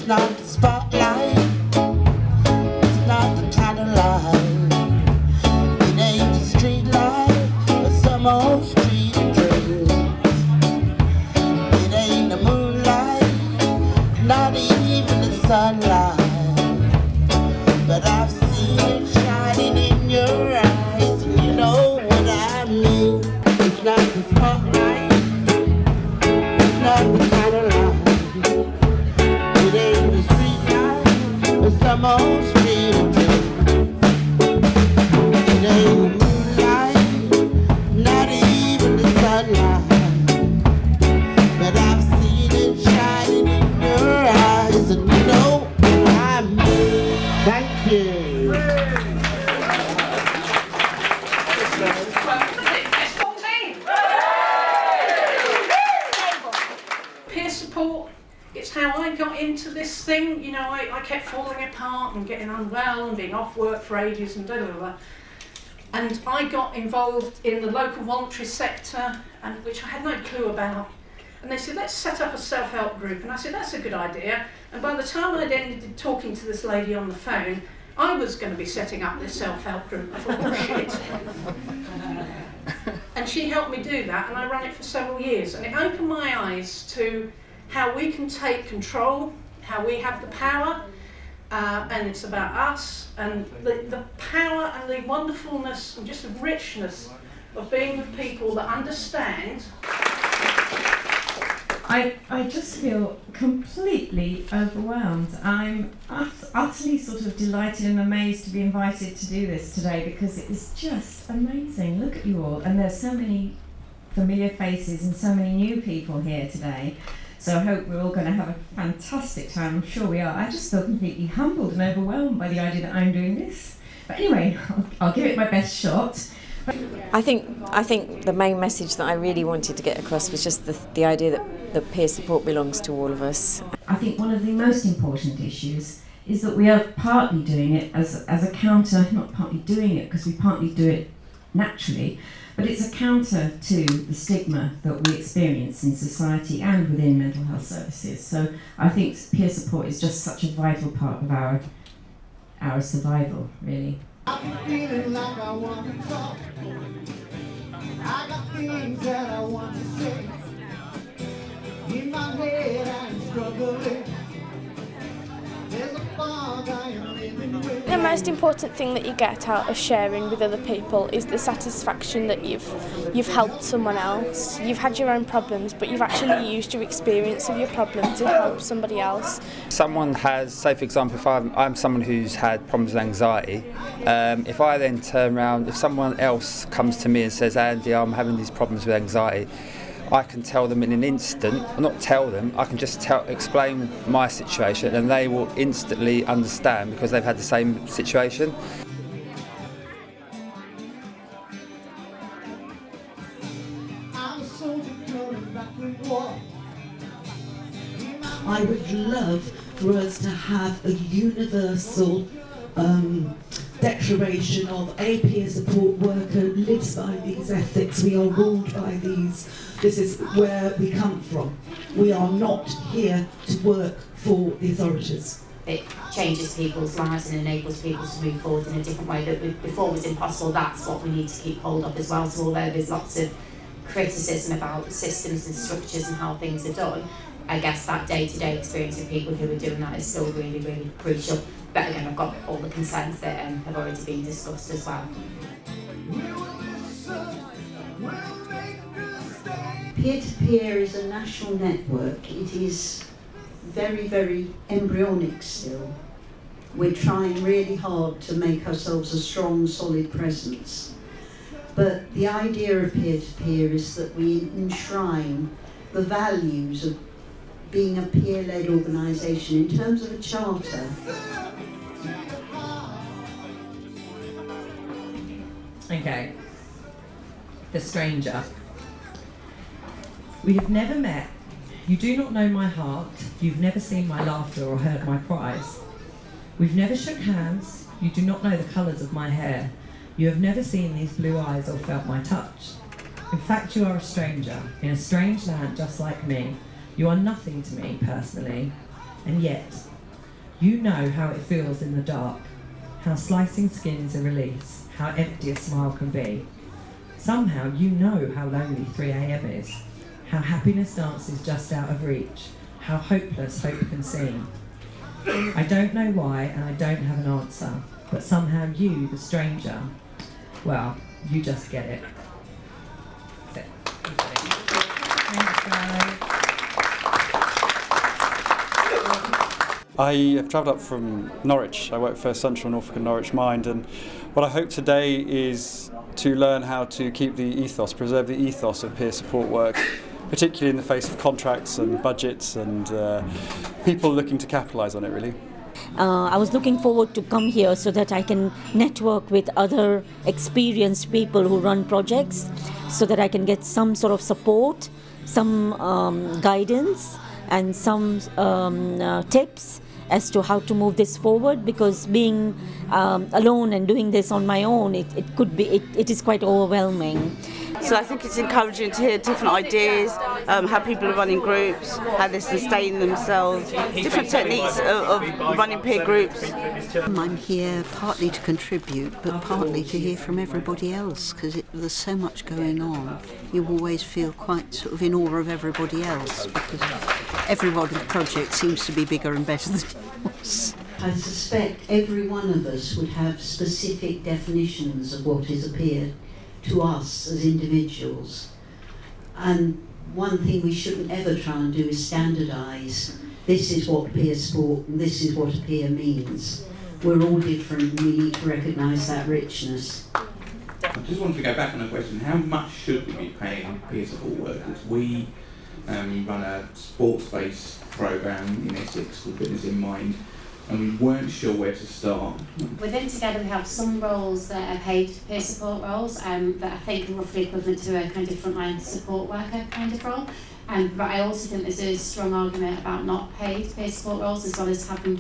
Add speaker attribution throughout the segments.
Speaker 1: not the spotlight, it's not the kind of light. It ain't the street light or some old street dream. It ain't the moonlight, not even the sunlight. But I've seen it shining in your eyes, and you know what I mean. It's not the spotlight, it's not the kind of light. It ain't the street light or some old street dream. It ain't the moonlight, not even the sunlight. But I've seen it shining in your eyes, and you know what I mean. Thank you.
Speaker 2: Peer support, it's how I got into this thing. You know, I kept falling apart and getting unwell and being off work for ages and And I got involved in the local voluntary sector, and which I had no clue about. And they said, let's set up a self-help group. And I said, that's a good idea. And by the time I'd ended talking to this lady on the phone, I was going to be setting up this self-help group. I thought, oh shit. And she helped me do that, and I ran it for several years. And it opened my eyes to how we can take control, how we have the power, and it's about us, and the power and the wonderfulness and just the richness of being with people that understand.
Speaker 3: I just feel completely overwhelmed. I'm utterly sort of delighted and amazed to be invited to do this today, because it is just amazing. Look at you all, and there's so many familiar faces and so many new people here today. So I hope we're all going to have a fantastic time. I'm sure we are. I just feel completely humbled and overwhelmed by the idea that I'm doing this. But anyway, I'll give it my best shot.
Speaker 4: I think the main message that I really wanted to get across was just the idea that peer support belongs to all of us.
Speaker 3: I think one of the most important issues is that we are partly doing it as a counter, not partly doing it because we partly do it naturally, but it's a counter to the stigma that we experience in society and within mental health services. So I think peer support is just such a vital part of our survival, really.
Speaker 1: I'm feeling like I want to talk. I got things that I want to say. In my head I'm struggling. There's a fog I am living with.
Speaker 5: The most important thing that you get out of sharing with other people is the satisfaction that you've helped someone else. You've had your own problems, but you've actually used your experience of your problem to help somebody else.
Speaker 6: Someone has, say for example, if I'm someone who's had problems with anxiety, if I then turn around, if someone else comes to me and says, Andy, I'm having these problems with anxiety, I can tell them in an instant, not tell them, I can just explain my situation, and they will instantly understand because they've had the same situation.
Speaker 7: I would love for us to have a universal declaration of a peer support worker lives by these ethics, we are ruled by these, this is where we come from. We are not here to work for the authorities.
Speaker 8: It changes people's lives and enables people to move forward in a different way that before was impossible. That's what we need to keep hold of as well. So although there's lots of criticism about systems and structures and how things are done, I guess that day-to-day experience of people who are doing that is still really, really crucial. But again, I've got all the concerns that have already been discussed as well.
Speaker 9: Peer-to-peer is a national network. It is very, very embryonic still. We're trying really hard to make ourselves a strong, solid presence. But the idea of peer-to-peer is that we enshrine the values of being a peer-led organisation in terms of a charter.
Speaker 3: Okay. The stranger. We have never met. You do not know my heart. You've never seen my laughter or heard my cries. We've never shook hands. You do not know the colours of my hair. You have never seen these blue eyes or felt my touch. In fact, you are a stranger in a strange land just like me. You are nothing to me personally, and yet
Speaker 10: You know how it feels in the dark, how slicing skin is a release, how empty a smile can be. Somehow you know how lonely 3 a.m. is, how happiness dances just out of reach, how hopeless hope can seem. I don't know why and I don't have an answer, but somehow you, the stranger, well, you just get it. That's it. Thanks, guys.
Speaker 11: I have travelled up from Norwich. I work for Central Norfolk and Norwich Mind, and what I hope today is to learn how to keep the ethos, preserve the ethos of peer support work, particularly in the face of contracts and budgets and people looking to capitalise on it, really.
Speaker 12: I was looking forward to come here so that I can network with other experienced people who run projects, so that I can get some sort of support, some guidance and some tips as to how to move this forward, because being alone and doing this on my own, it is quite overwhelming.
Speaker 13: So I think it's encouraging to hear different ideas, how people are running groups, how they sustain themselves, different techniques of running peer groups.
Speaker 9: I'm here partly to contribute, but partly to hear from everybody else, because there's so much going on. You always feel quite sort of in awe of everybody else, because everybody's project seems to be bigger and better than yours. I suspect every one of us would have specific definitions of what is a peer to us as individuals. And one thing we shouldn't ever try and do is standardise. This is what peer support and this is what a peer means. We're all different and we need to recognise that richness.
Speaker 14: I just wanted to go back on a question. How much should we be paying peer support workers? We run a sports-based programme in Essex called Business in Mind, and we weren't sure where to start.
Speaker 8: Within Together we have some roles that are paid peer support roles that I think are roughly equivalent to a kind of frontline support worker kind of role. But I also think there's a strong argument about not paid peer support roles as well as having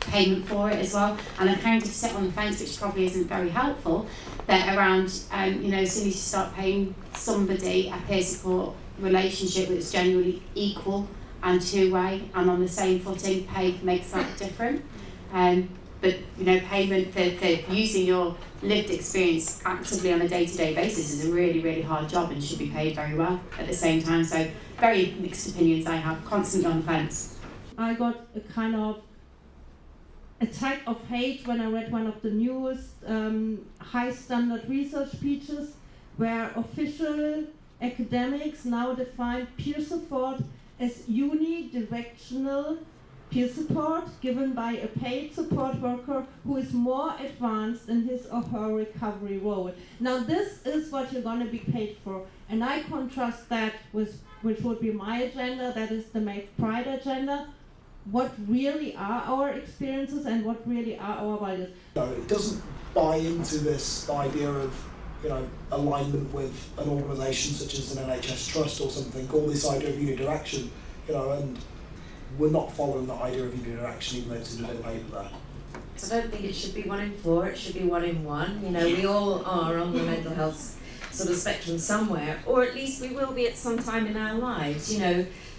Speaker 8: payment for it as well. And I kind of sit on the fence, which probably isn't very helpful, that around, as soon as you start paying somebody a peer support relationship that's genuinely equal and two-way and on the same footing, pay makes that different. But payment for using your lived experience actively on a day-to-day basis is a really, really hard job and should be paid very well at the same time. So very mixed opinions I have, constantly on the fence.
Speaker 15: I got a kind of attack of hate when I read one of the newest high-standard research pieces where official academics now define peer support as unidirectional peer support given by a paid support worker who is more advanced in his or her recovery role. Now this is what you're going to be paid for, and I contrast that with, which would be my agenda, that is the Make Pride agenda. What really are our experiences and what really are our values?
Speaker 16: No, it doesn't buy into this idea of alignment with an organisation such as an NHS trust or something, or this idea of unidirection, and we're not following that idea of unidirection, even though it's in a bit of paper there.
Speaker 4: So I don't think it should be 1 in 4, it should be 1 in 1. We all are on the mental health sort of spectrum somewhere, or at least we will be at some time in our lives.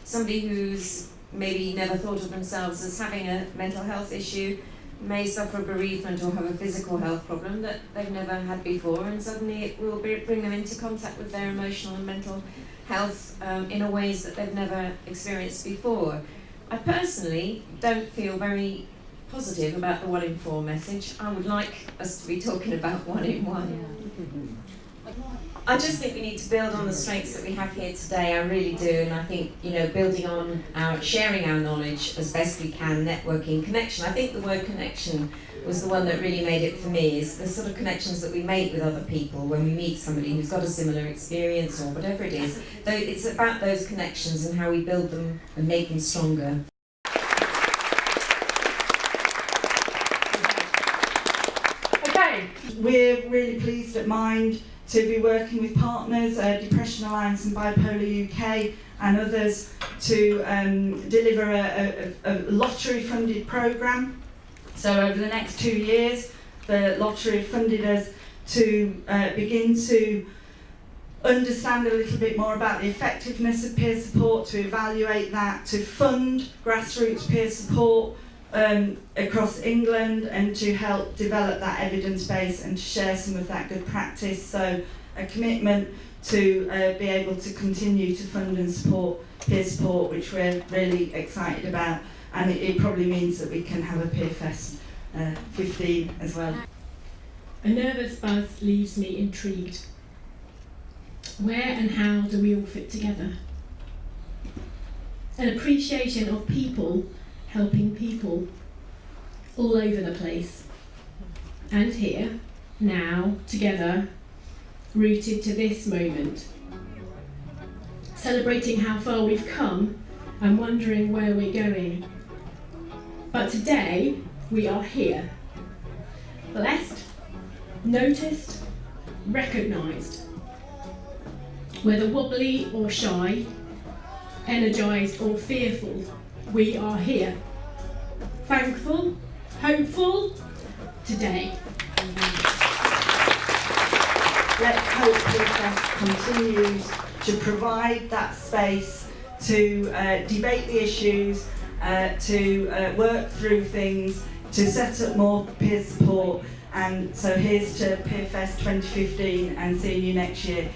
Speaker 4: Somebody who's maybe never thought of themselves as having a mental health issue may suffer bereavement or have a physical health problem that they've never had before, and suddenly it will bring them into contact with their emotional and mental health in a ways that they've never experienced before. I personally don't feel very positive about the 1 in 4 message. I would like us to be talking about 1 in 1. I just think we need to build on the strengths that we have here today. I really do, and I think building on sharing our knowledge as best we can, networking, connection. I think the word connection was the one that really made it for me. Is the sort of connections that we make with other people when we meet somebody who's got a similar experience or whatever it is. It's about those connections and how we build them and make them stronger.
Speaker 17: Okay, we're really pleased at Mind to be working with partners, Depression Alliance and Bipolar UK and others to deliver a lottery-funded programme. So over the next 2 years, the lottery funded us to begin to understand a little bit more about the effectiveness of peer support, to evaluate that, to fund grassroots peer support across England and to help develop that evidence base and to share some of that good practice. So a commitment to be able to continue to fund and support peer support, which we're really excited about, and it probably means that we can have a Peerfest 15 as well.
Speaker 18: A nervous buzz leaves me intrigued. Where and how do we all fit together? An appreciation of people helping people all over the place. And here, now, together, rooted to this moment. Celebrating how far we've come and wondering where we're going. But today, we are here. Blessed, noticed, recognised. Whether wobbly or shy, energised or fearful, we are here. Thankful, hopeful, today.
Speaker 17: Let's hope Peerfest continues to provide that space to debate the issues, to work through things, to set up more peer support. And so here's to Peerfest 2015 and seeing you next year.